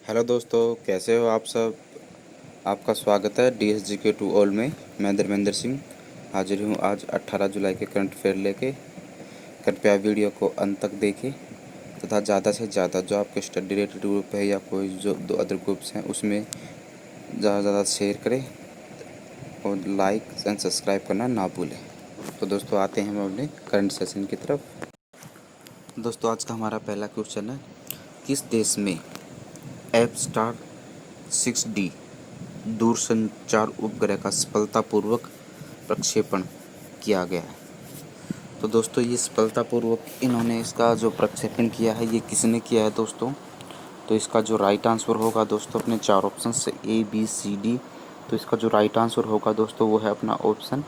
Hello दोस्तों, कैसे हो आप सब। आपका स्वागत है DSGK टू ऑल में। मैं धर्मेंद्र सिंह हाजिर हूँ आज 18 जुलाई के करंट अफेयर लेके। कृपया वीडियो को अंत तक देखें तथा ज़्यादा से ज़्यादा जो आपके स्टडी रिलेटेड ग्रुप है या कोई जो दो अदर ग्रुप्स हैं उसमें ज़्यादा से ज़्यादा शेयर करें और लाइक एंड सब्सक्राइब करना ना भूलें। तो दोस्तों आते हैं हम अपने करंट सेशन की तरफ। दोस्तों आज का हमारा पहला क्वेश्चन है, किस देश में एपस्टार 6D दूरसंचार उपग्रह का सफलतापूर्वक प्रक्षेपण किया गया है। तो दोस्तों ये सफलतापूर्वक इन्होंने इसका जो प्रक्षेपण किया है ये किसने किया है दोस्तों। तो इसका जो राइट आंसर होगा दोस्तों अपने चार ऑप्शन से ABCD। तो इसका जो राइट आंसर होगा दोस्तों वो है अपना ऑप्शन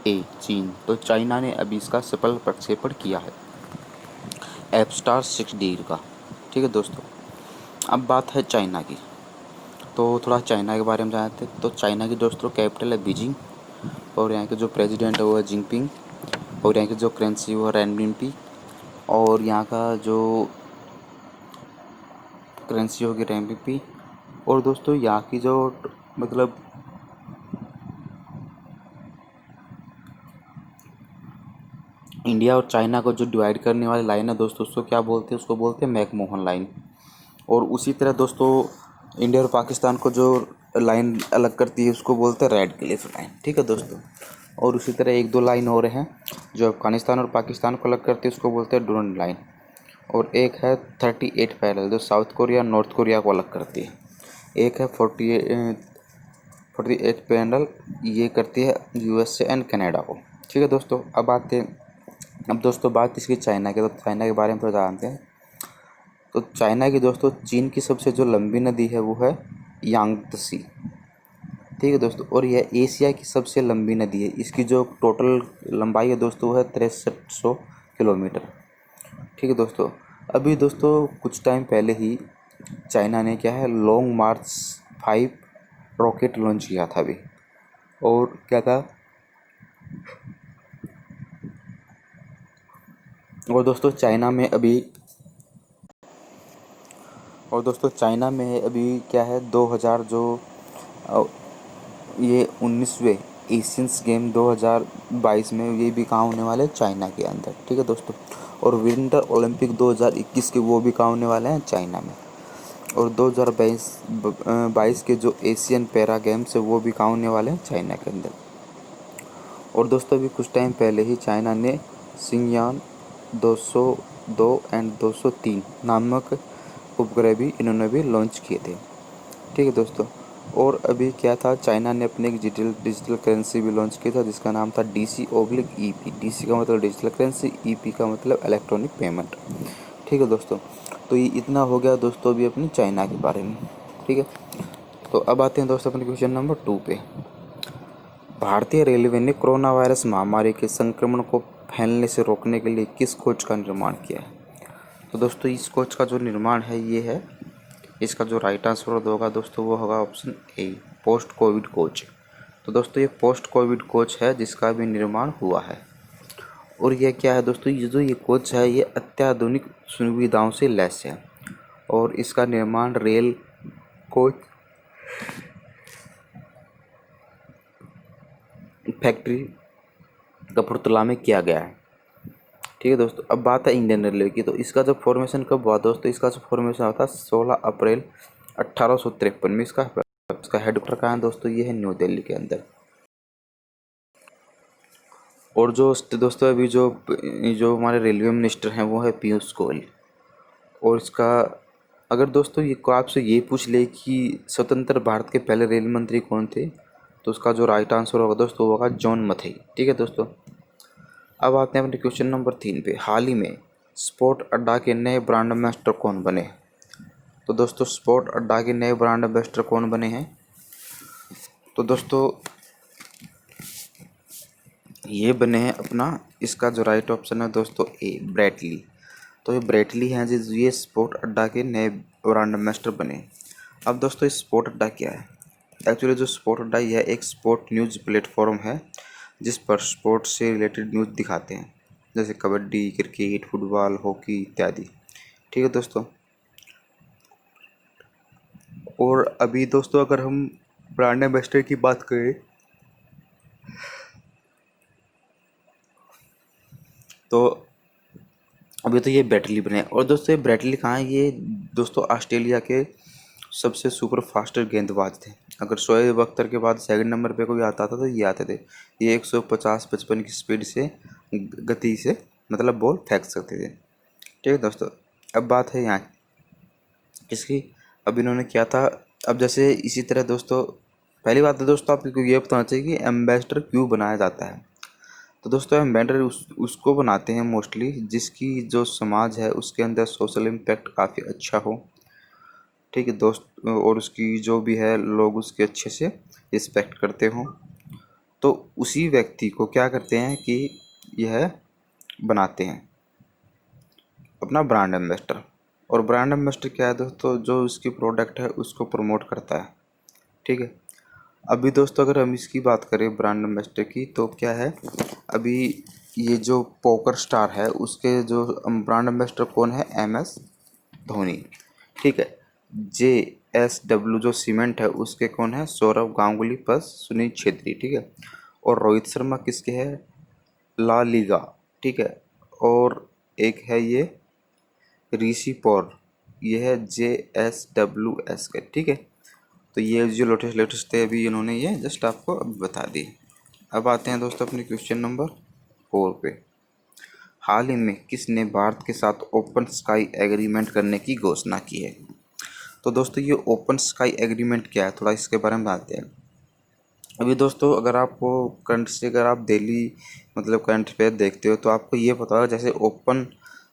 ए, चीन। तो चाइना ने अभी इसका सफल प्रक्षेपण किया है एपस्टार 6D का। ठीक है दोस्तों, अब बात है चाइना की। तो थोड़ा चाइना के बारे में जानते हैं। तो चाइना की दोस्तों कैपिटल है बीजिंग और यहाँ के जो प्रेसिडेंट है वो है जिनपिंग और यहाँ की जो करेंसी वो है रेनमिनपी और यहाँ का जो करेंसी होगी रेनमिनपी। और दोस्तों यहाँ की जो मतलब इंडिया और चाइना को जो डिवाइड करने वाली लाइन है दोस्तों उसको क्या बोलते हैं, उसको बोलते हैं मैकमोहन लाइन। और उसी तरह दोस्तों इंडिया और पाकिस्तान को जो लाइन अलग करती है उसको बोलते हैं रेड क्लिफ लाइन। ठीक है दोस्तों, और उसी तरह एक दो लाइन और हैं जो अफगानिस्तान और पाकिस्तान को अलग करती है उसको बोलते हैं डूरंड लाइन। और एक है 38 पैरेलल जो साउथ कोरिया नॉर्थ कोरिया को अलग करती है। एक है 48 पैरेलल, ये करती है USA एंड कनाडा को। ठीक है दोस्तों, अब दोस्तों बात इसकी चाइना की। तो चाइना के बारे में थोड़ा जानते हैं। तो चाइना की दोस्तों चीन की सबसे जो लंबी नदी है वो है यांगत्सी। ठीक है दोस्तों, और यह एशिया की सबसे लंबी नदी है। इसकी जो टोटल लंबाई है दोस्तों वो है 6300 किलोमीटर। ठीक है दोस्तों, अभी दोस्तों कुछ टाइम पहले ही चाइना ने क्या है लॉन्ग मार्च 5 रॉकेट लॉन्च किया था अभी। और क्या था, और दोस्तों चाइना में अभी क्या है 2000 जो अ, ये 19वें एशियंस गेम 2022 में ये भी कहाँ होने वाले हैं चाइना के अंदर। ठीक है दोस्तों, और विंटर ओलंपिक 2021 के वो भी कहाँ होने वाले हैं चाइना में। और 2022 के जो एशियन पैरा गेम्स है वो भी कहाँ होने वाले हैं चाइना के अंदर। और दोस्तों अभी कुछ टाइम पहले ही चाइना ने सिंगयान 202 एंड 203 नामक उपग्रह भी इन्होंने भी लॉन्च किए थे। ठीक है दोस्तों, और अभी क्या था चाइना ने अपने एक डिजिटल करेंसी भी लॉन्च किया था जिसका नाम था DC/EP। DC का मतलब डिजिटल करेंसी, EP का मतलब इलेक्ट्रॉनिक पेमेंट। ठीक है दोस्तों, तो ये इतना हो गया दोस्तों अभी अपनी चाइना के बारे में। ठीक है, तो अब आते हैं दोस्तों अपने क्वेश्चन नंबर 2 पे। भारतीय रेलवे ने कोरोना वायरस महामारी के संक्रमण को फैलने से रोकने के लिए किस कोच का निर्माण किया है। तो दोस्तों इस कोच का जो निर्माण है ये है, इसका जो राइट आंसर होगा दोस्तों वो होगा option A, post Covid coach. तो दोस्तों ये पोस्ट कोविड कोच है जिसका भी निर्माण हुआ है। और ये क्या है दोस्तों, ये कोच है ये अत्याधुनिक सुविधाओं से लैस है और इसका निर्माण रेल कोच फैक्ट्री कपूरथला में किया गया है। ठीक है दोस्तों, अब बात है इंडियन रेलवे की। तो इसका जो फॉर्मेशन कब हुआ दोस्तों, इसका जो फॉर्मेशन हुआ था 16 अप्रैल 1853 में। इसका हेडक्वार्टर कहाँ है दोस्तों, ये है न्यू दिल्ली के अंदर। और जो दोस्तों अभी जो जो हमारे रेलवे मिनिस्टर हैं वो है पीयूष गोयल। और इसका अगर दोस्तों ये को आपसे ये पूछ ले कि स्वतंत्र भारत के पहले रेल मंत्री कौन थे, तो उसका जो राइट आंसर होगा दोस्तों वो होगा जॉन मथई। ठीक है दोस्तों, अब आते हैं अपने क्वेश्चन नंबर 3 पे। हाल ही में स्पोर्ट अड्डा के नए ब्रांड एम्बेसडर कौन बने। तो दोस्तों स्पोर्ट अड्डा के नए ब्रांड एम्बेसडर कौन बने हैं। तो दोस्तों ये बने हैं अपना, इसका जो राइट ऑप्शन है दोस्तों ए, ब्रेटली। तो ये ब्रेटली हैं जिस ये स्पोर्ट अड्डा के नए ब्रांड एम्बेसडर बने। अब दोस्तों स्पोर्ट अड्डा क्या है, एक्चुअली जो स्पोर्ट अड्डा यह एक स्पोर्ट न्यूज़ प्लेटफॉर्म है जिस पर स्पोर्ट से रिलेटेड न्यूज़ दिखाते हैं जैसे कबड्डी, क्रिकेट, फुटबॉल, हॉकी इत्यादि। ठीक है दोस्तों, और अभी दोस्तों अगर हम ब्रांड एम्बेसडर की बात करें तो अभी तो ये ब्रैडली बने। और दोस्तों ये ब्रैडली कहाँ है, ये दोस्तों ऑस्ट्रेलिया के सबसे सुपर फास्टर गेंदबाज थे। अगर शोएब अख्तर के बाद सेकंड नंबर पे कोई आता था तो ये आते थे। ये 150-55 की स्पीड से गति से मतलब बॉल फेंक सकते थे। ठीक है दोस्तों, अब बात है यहाँ इसकी। अब इन्होंने क्या था, अब जैसे इसी तरह दोस्तों पहली बात तो दोस्तों आपको ये बताना चाहिए कि एम्बेसडर क्यों बनाया जाता है। तो दोस्तों एम्बेसडर उसको बनाते हैं मोस्टली जिसकी जो समाज है उसके अंदर सोशल इम्पैक्ट काफ़ी अच्छा हो। ठीक है दोस्त, और उसकी जो भी है लोग उसके अच्छे से रिस्पेक्ट करते हों, तो उसी व्यक्ति को क्या करते हैं कि यह बनाते हैं अपना ब्रांड एम्बेसडर। और ब्रांड एम्बेसडर क्या है दोस्तों, जो उसकी प्रोडक्ट है उसको प्रमोट करता है। ठीक है, अभी दोस्तों अगर हम इसकी बात करें ब्रांड एम्बेसडर की तो क्या है, अभी ये जो पोकर स्टार है उसके जो ब्रांड एम्बेसडर कौन है, MS धोनी। ठीक है, JSW जो सीमेंट है उसके कौन है, सौरव गांगुली प्लस सुनील छेत्री। ठीक है, और रोहित शर्मा किसके है, ला लीगा। ठीक है, और एक है ये ऋषि पौर, ये है JSWS के। ठीक है, तो ये जो लेटेस्ट थे अभी इन्होंने ये जस्ट आपको अभी बता दी। अब आते हैं दोस्तों अपने क्वेश्चन नंबर 4 पे। हाल ही में किसने भारत के साथ ओपन स्काई एग्रीमेंट करने की घोषणा की है। तो दोस्तों ये ओपन स्काई एग्रीमेंट क्या है, थोड़ा इसके बारे में बताते हैं। अभी दोस्तों अगर आपको करंट से अगर आप डेली मतलब करंट अफेयर देखते हो तो आपको ये पता होगा जैसे ओपन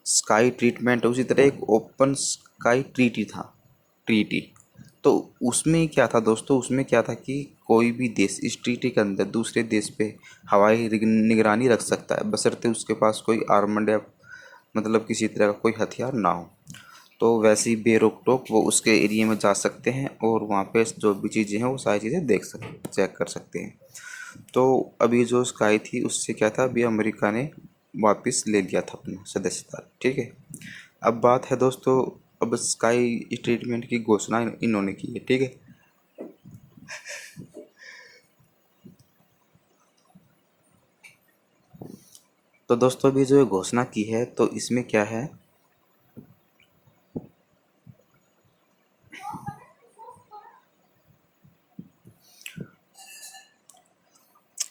स्काई ट्रीटमेंट है उसी तरह एक ओपन स्काई ट्रीटी। तो उसमें क्या था दोस्तों, उसमें क्या था कि कोई भी देश इस ट्रीटी के अंदर दूसरे देश पे हवाई निगरानी रख सकता है बशर्ते उसके पास कोई आर्मड या मतलब किसी तरह का कोई हथियार ना हो। तो वैसे ही बेरोक टोक वो उसके एरिया में जा सकते हैं और वहाँ पे जो भी चीज़ें हैं वो सारी चीज़ें चेक कर सकते हैं। तो अभी जो स्काई थी उससे क्या था, अभी अमेरिका ने वापस ले लिया था अपना सदस्यता। ठीक है, अब बात है दोस्तों, अब स्काई ट्रीटमेंट की घोषणा इन्होंने की है। ठीक है, तो दोस्तों अभी जो घोषणा की है तो इसमें क्या है,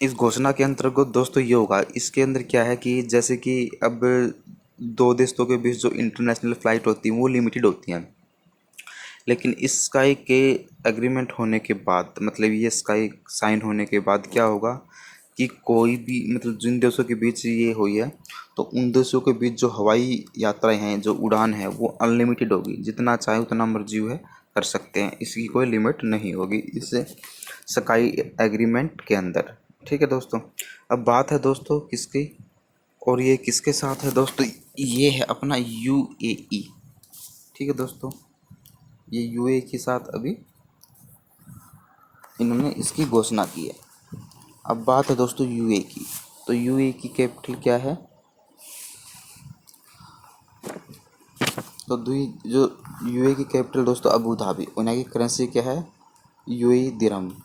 इस घोषणा के अंतर्गत दोस्तों ये होगा, इसके अंदर क्या है कि जैसे कि अब दो देशों के बीच जो इंटरनेशनल फ़्लाइट होती हैं वो लिमिटेड होती हैं। लेकिन इस स्काई के एग्रीमेंट होने के बाद मतलब ये स्काई साइन होने के बाद क्या होगा कि कोई भी मतलब जिन देशों के बीच ये हुई है तो उन देशों के बीच जो हवाई यात्राएं हैं, जो उड़ान है वो अनलिमिटेड होगी, जितना चाहे उतना मर्जी है कर सकते हैं, इसकी कोई लिमिट नहीं होगी इस स्काई एग्रीमेंट के अंदर। ठीक है दोस्तों, अब बात है दोस्तों किसकी, और ये किसके साथ है दोस्तों, ये है अपना UAE। ठीक है दोस्तों, ये UAE के साथ अभी इन्होंने इसकी घोषणा की है। अब बात है दोस्तों UAE की, तो UAE की कैपिटल क्या है, तो जो UAE की कैपिटल दोस्तों अबू धाबी, और यहाँ की करेंसी क्या है, UAE दिरहम,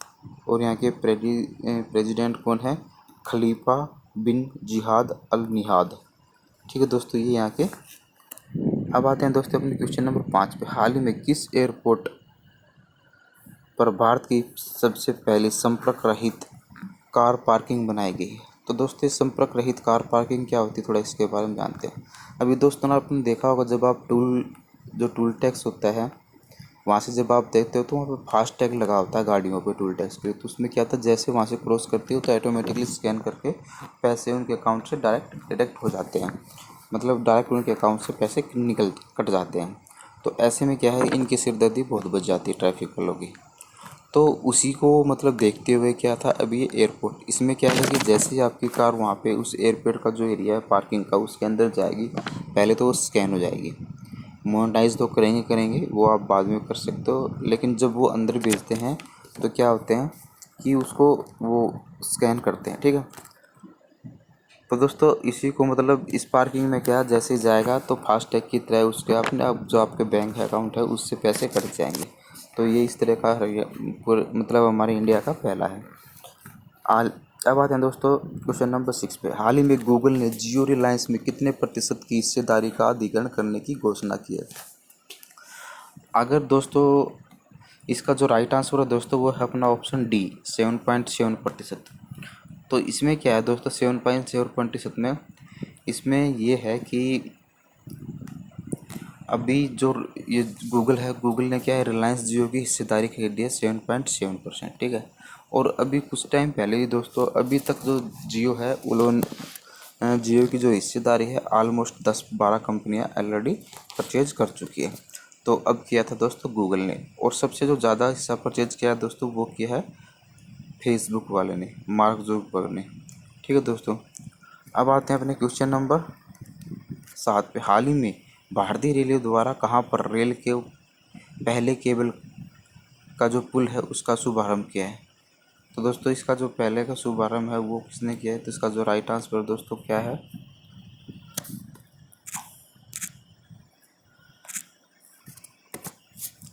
और यहाँ के प्रेसिडेंट कौन है, खलीफा बिन जिहाद अल निहाद। ठीक है दोस्तों, ये यहाँ के। अब आते हैं दोस्तों अपने क्वेश्चन नंबर 5 पे। हाल ही में किस एयरपोर्ट पर भारत की सबसे पहली संपर्क रहित कार पार्किंग बनाई गई है। तो दोस्तों ये संपर्क रहित कार पार्किंग क्या होती है, थोड़ा इसके बारे में जानते हैं। अभी दोस्तों ना आपने देखा होगा जब आप टूल टैक्स होता है वहाँ से जब आप देखते हो तो वहाँ पे फास्ट टैग लगा होता है गाड़ियों पे टूल टैक्स के, तो उसमें क्या था जैसे वहाँ से क्रॉस करती हो तो ऑटोमेटिकली स्कैन करके पैसे उनके अकाउंट से डायरेक्ट डिडक्ट हो जाते हैं, मतलब डायरेक्ट उनके अकाउंट से पैसे कट जाते हैं। तो ऐसे में क्या है, इनकी सिरदर्दी बहुत बच जाती है ट्रैफिक वालों की। तो उसी को मतलब देखते हुए क्या था, अभी ये एयरपोर्ट, इसमें क्या है कि जैसे ही आपकी कार वहाँ पे उस एयरपोर्ट का जो एरिया है पार्किंग का उसके अंदर जाएगी, पहले तो वो स्कैन हो जाएगी। मोनेटाइज तो करेंगे वो आप बाद में कर सकते हो, लेकिन जब वो अंदर भेजते हैं तो क्या होते हैं कि उसको वो स्कैन करते हैं। ठीक है, तो दोस्तों इसी को मतलब इस पार्किंग में क्या जैसे ही जाएगा तो फास्टैग की तरह उसके अपने आप जो आपके बैंक अकाउंट है उससे पैसे कट जाएंगे। तो ये इस तरह का मतलब हमारे इंडिया का पहला है। हाल अब आते हैं दोस्तों क्वेश्चन नंबर 6 पे। हाल ही में गूगल ने जियो रिलायंस में कितने प्रतिशत की हिस्सेदारी का अधिग्रहण करने की घोषणा की है? अगर दोस्तों इसका जो राइट आंसर है दोस्तों वो है अपना ऑप्शन डी 7.7%। तो इसमें क्या है दोस्तों 7.7% में इसमें ये है कि अभी जो ये गूगल है, गूगल ने क्या है रिलायंस जियो की हिस्सेदारी खरीदी है 7.7%, ठीक है। और अभी कुछ टाइम पहले ही दोस्तों अभी तक जो जियो है उन्होंने जियो की जो हिस्सेदारी है ऑलमोस्ट 10-12 कंपनियां ऑलरेडी परचेज कर चुकी है। तो अब किया था दोस्तों गूगल ने, और सबसे जो ज़्यादा हिस्सा परचेज किया है दोस्तों वो किया है फेसबुक वाले ने, मार्क जुकरबर्ग ने, ठीक है दोस्तों। अब आते हैं अपने क्वेश्चन नंबर 7 पे। हाल ही में भारतीय रेलवे द्वारा कहाँ पर रेल के पहले केबल का जो पुल है उसका शुभारंभ किया है? तो दोस्तों इसका जो पहले का शुभारंभ है वो किसने किया है? तो इसका जो राइट आंसर दोस्तों क्या है?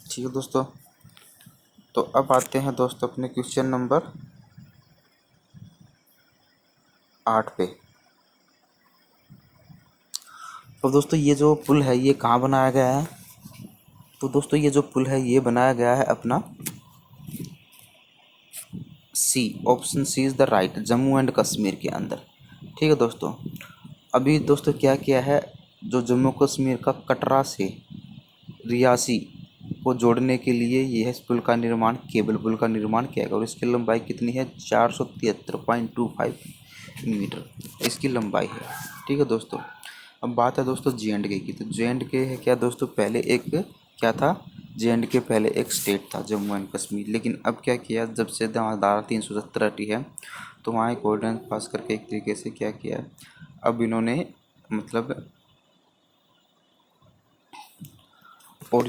ठीक है दोस्तों। तो अब आते हैं दोस्तों अपने क्वेश्चन नंबर 8 पे। तो दोस्तों ये जो पुल है ये कहाँ बनाया गया है? तो दोस्तों ये जो पुल है ये बनाया गया है अपना C, option C is the right, Jammu and Kashmir के अंदर, ठीक है दोस्तों। अभी दोस्तों क्या किया है, जो जम्मू कश्मीर का कटरा से रियासी को जोड़ने के लिए यह पुल का निर्माण, केबल पुल का निर्माण किया गया, और इसकी लंबाई कितनी है? 473.25 मीटर इसकी लंबाई है, ठीक है दोस्तों। अब बात है दोस्तों जे.एंड.के की। तो जे.एंड.के है क्या दोस्तों, पहले एक क्या था, जे.एंड.के पहले एक स्टेट था जम्मू एंड कश्मीर, लेकिन अब क्या किया, जब से धारा 370 हटी है तो वहाँ एक ऑर्डिनेंस पास करके एक तरीके से क्या किया है, अब इन्होंने मतलब और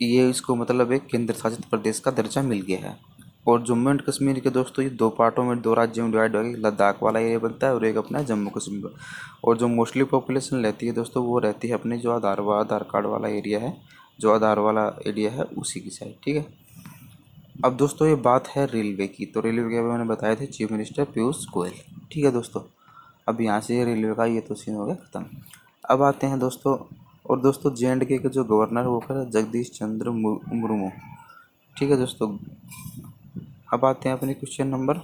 ये इसको मतलब एक केंद्र शासित प्रदेश का दर्जा मिल गया है। और जम्मू एंड कश्मीर के दोस्तों ये दो पार्टों में, दो राज्यों में डिवाइड हो गया, लद्दाख वाला एरिया बनता है और एक अपना जम्मू कश्मीर। और जो मोस्टली पॉपुलेशन रहती है दोस्तों वो रहती है अपने जो आधार कार्ड वाला एरिया है, जो आधार वाला एरिया है उसी की साइड, ठीक है। अब दोस्तों ये बात है रेलवे की। तो रेलवे के बारे में मैंने बताया थे चीफ मिनिस्टर पीयूष गोयल, ठीक है दोस्तों। अब यहाँ से रेलवे का ये तो सीन हो गया खत्म। अब आते हैं दोस्तों, और दोस्तों जे.एंड.के के जो गवर्नर वो है जगदीश चंद्र मुर्मू, ठीक है दोस्तों। अब आते हैं अपने क्वेश्चन नंबर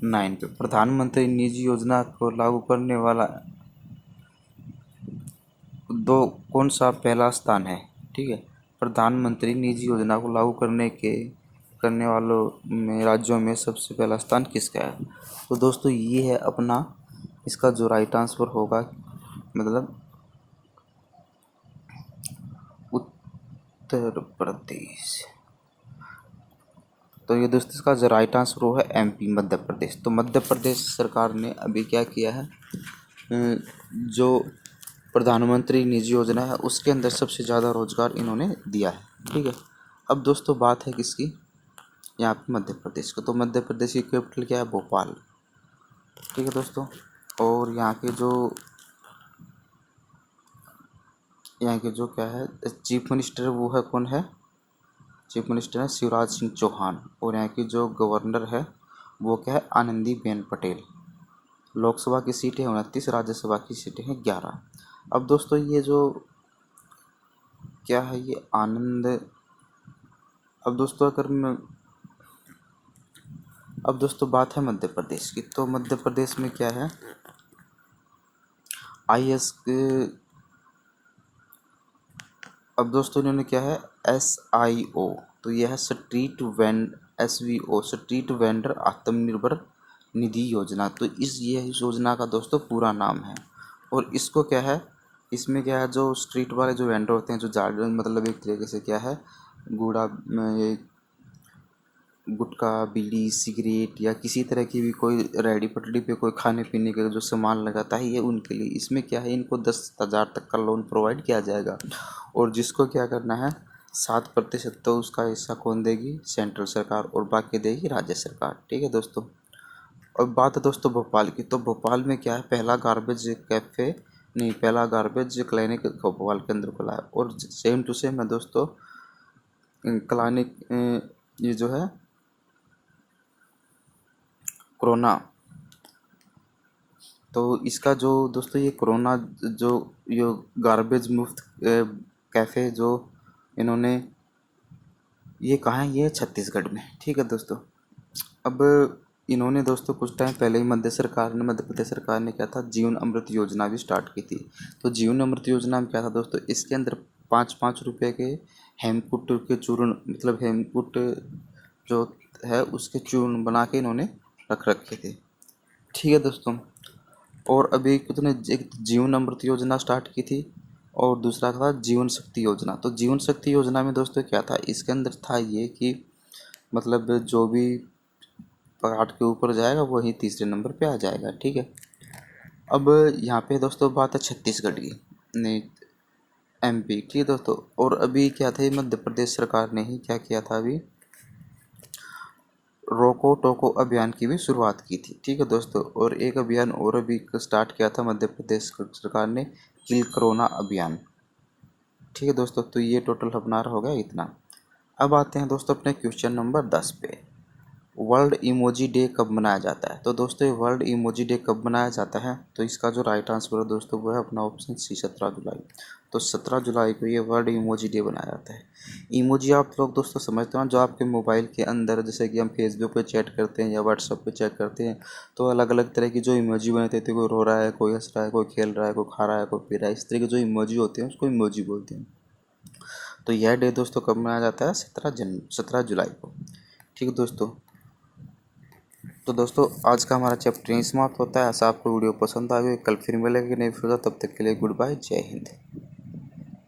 9 पे। प्रधानमंत्री निजी योजना को लागू करने वाला दो कौन सा पहला स्थान है? ठीक है, प्रधानमंत्री निजी योजना को लागू करने वालों में राज्यों में सबसे पहला स्थान किसका है? तो दोस्तों ये है अपना, इसका जो राइट आंसर होगा मतलब उत्तर प्रदेश। तो ये दोस्तों इसका जो राइट आंसर वो है एमपी, मध्य प्रदेश। तो मध्य प्रदेश सरकार ने अभी क्या किया है, जो प्रधानमंत्री निजी योजना है उसके अंदर सबसे ज़्यादा रोजगार इन्होंने दिया है, ठीक है। अब दोस्तों बात है किसकी, यहाँ पे मध्य प्रदेश का। तो मध्य प्रदेश की कैपिटल क्या है? भोपाल, ठीक है दोस्तों। और यहाँ के जो क्या है चीफ मिनिस्टर वो है, कौन है? चीफ मिनिस्टर है शिवराज सिंह चौहान। और यहाँ की जो गवर्नर है वो क्या है? आनंदीबेन पटेल। लोकसभा की सीटें 29, राज्यसभा की सीटें हैं 11। अब दोस्तों ये जो क्या है ये आनंद, अब दोस्तों अब दोस्तों बात है मध्य प्रदेश की। तो मध्य प्रदेश में क्या है, IS अब दोस्तों इन्होंने क्या है SIO, तो यह है SVO, street vendor Atmanirbhar Nidhi योजना। तो इस योजना का दोस्तों पूरा नाम है। और इसको क्या है, इसमें क्या है, जो स्ट्रीट वाले जो वेंडर होते हैं, जो ज़्यादा मतलब एक तरीके से क्या है गूढ़ा ये गुटखा, बीड़ी, सिगरेट या किसी तरह की भी कोई रेहड़ी पटड़ी पे कोई खाने पीने का जो सामान लगाता है, ये उनके लिए। इसमें क्या है, इनको 10,000 तक का लोन प्रोवाइड किया जाएगा। और जिसको क्या करना है 7% तो उसका हिस्सा कौन देगी? सेंट्रल सरकार, और बाकी देगी राज्य सरकार, ठीक है दोस्तों। और बात है दोस्तों भोपाल की। तो भोपाल में क्या है, पहला गार्बेज क्लिनिक भोपाल के अंदर खुला है। और सेम टू सेम है दोस्तों क्लानिक ये जो है कोरोना, तो इसका जो दोस्तों ये कोरोना जो ये गार्बेज मुफ्त कैफ़े जो इन्होंने ये कहाँ है, ये छत्तीसगढ़ में, ठीक है दोस्तों। अब इन्होंने दोस्तों कुछ टाइम पहले ही मध्य प्रदेश सरकार ने क्या था, जीवन अमृत योजना भी स्टार्ट की थी। तो जीवन अमृत योजना में क्या था दोस्तों, इसके अंदर 5-5 रुपए के हेमकूट के चूर्ण, मतलब हेमकूट जो है उसके चूर्ण बना के इन्होंने रख रखे थे, ठीक है दोस्तों। और अभी कुछ ने एक जीवन अमृत योजना स्टार्ट की थी और दूसरा था जीवन शक्ति योजना। तो जीवन शक्ति योजना में दोस्तों क्या था, इसके अंदर था ये कि मतलब जो भी पहाड़ के ऊपर जाएगा वही तीसरे नंबर पे आ जाएगा, ठीक है। अब यहाँ पे दोस्तों बात है छत्तीसगढ़ की, नहीं एमपी, ठीक है दोस्तों। और अभी क्या था, मध्य प्रदेश सरकार ने ही क्या किया था, अभी रोको टोको अभियान की भी शुरुआत की थी, ठीक है दोस्तों। और एक अभियान और अभी स्टार्ट किया था मध्य प्रदेश सरकार ने, किल कोरोना अभियान, ठीक है दोस्तों। तो ये टोटल अपना हो गया इतना। अब आते हैं दोस्तों अपने क्वेश्चन नंबर 10 पे। वर्ल्ड इमोजी डे कब मनाया जाता है? तो दोस्तों ये वर्ल्ड इमोजी डे कब मनाया जाता है, तो इसका जो राइट आंसर है दोस्तों वो है अपना ऑप्शन सी, 17 जुलाई। तो 17 जुलाई को ये वर्ल्ड इमोजी डे बनाया जाता है। इमोजी आप लोग दोस्तों समझते हो ना, जो आपके मोबाइल के अंदर, जैसे कि हम फेसबुक पे चैट करते हैं या व्हाट्सएप पे चैट करते हैं, तो अलग अलग तरह की जो इमोजी बनते थे, कोई रो रहा है, कोई हंस रहा है, कोई खेल रहा है, कोई खा रहा है, कोई पी रहा है, इस तरह के जो इमोजी होते हैं उसको इमोजी बोलते हैं। तो यह डे दोस्तों कब मनाया जाता है, 17 जुलाई को, ठीक है दोस्तों। तो दोस्तों आज का हमारा चैप्टर यहीं समाप्त होता है। ऐसा आपको वीडियो पसंद आ गई, कल फिर मिलेंगे नई वीडियो, तब तक के लिए गुड बाय, जय हिंद।